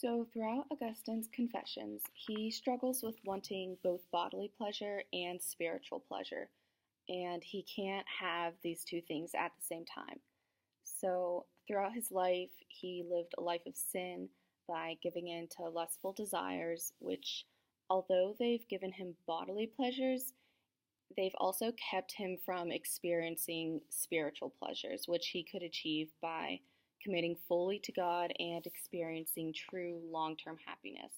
So, throughout Augustine's Confessions, he struggles with wanting both bodily pleasure and spiritual pleasure, and he can't have these two things at the same time. So, throughout his life, he lived a life of sin by giving in to lustful desires, which, although they've given him bodily pleasures, they've also kept him from experiencing spiritual pleasures, which he could achieve by committing fully to God and experiencing true long term happiness.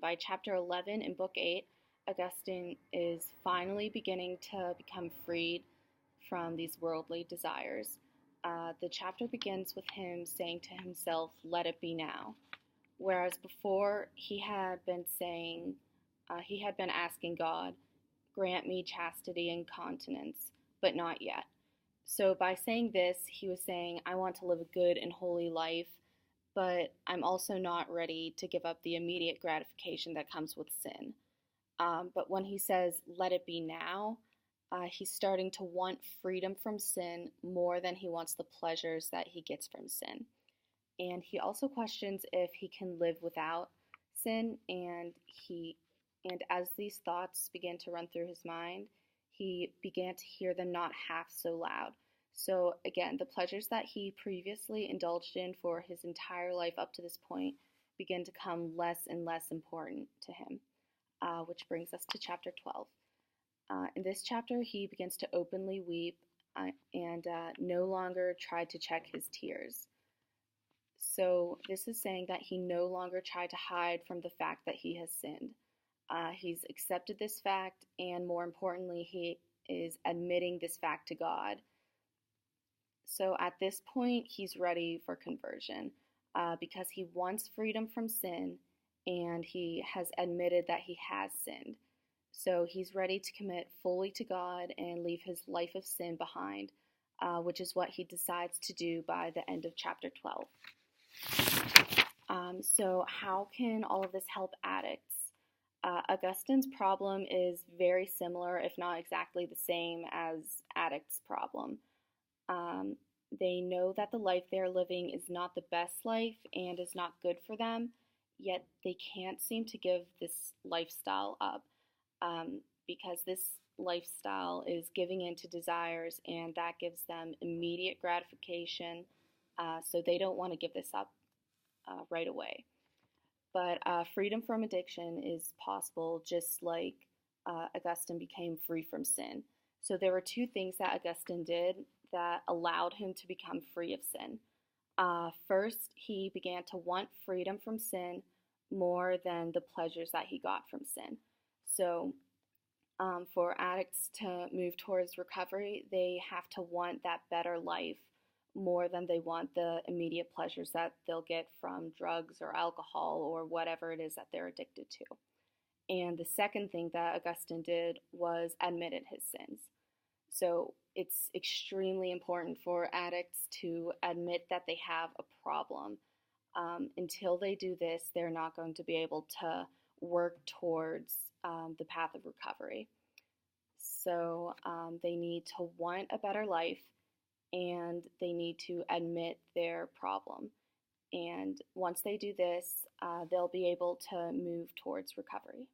By chapter 11 in book 8, Augustine is finally beginning to become freed from these worldly desires. The chapter begins with him saying to himself, "Let it be now." Whereas before he had been asking God, "Grant me chastity and continence," but not yet. So by saying this, he was saying, I want to live a good and holy life, but I'm also not ready to give up the immediate gratification that comes with sin. But when he says, "Let it be now," he's starting to want freedom from sin more than he wants the pleasures that he gets from sin. And he also questions if he can live without sin, and as these thoughts began to run through his mind, he began to hear them not half so loud. So again, the pleasures that he previously indulged in for his entire life up to this point begin to come less and less important to him, which brings us to chapter 12. In this chapter, he begins to openly weep and no longer try to check his tears. So this is saying that he no longer tried to hide from the fact that he has sinned. He's accepted this fact, and more importantly, he is admitting this fact to God. So at this point, he's ready for conversion because he wants freedom from sin, and he has admitted that he has sinned. So he's ready to commit fully to God and leave his life of sin behind, which is what he decides to do by the end of chapter 12. So how can all of this help addicts? Augustine's problem is very similar, if not exactly the same, as addicts' problem. They know that the life they're living is not the best life and is not good for them, yet they can't seem to give this lifestyle up because this lifestyle is giving in to desires, and that gives them immediate gratification, so they don't want to give this up right away. But freedom from addiction is possible, just like Augustine became free from sin. So there were two things that Augustine did that allowed him to become free of sin. First, he began to want freedom from sin more than the pleasures that he got from sin. So for addicts to move towards recovery, they have to want that better life more than they want the immediate pleasures that they'll get from drugs or alcohol or whatever it is that they're addicted to. And the second thing that Augustine did was admitted his sins. So it's extremely important for addicts to admit that they have a problem. Until they do this, they're not going to be able to work towards the path of recovery. So they need to want a better life, and they need to admit their problem. And once they do this, they'll be able to move towards recovery.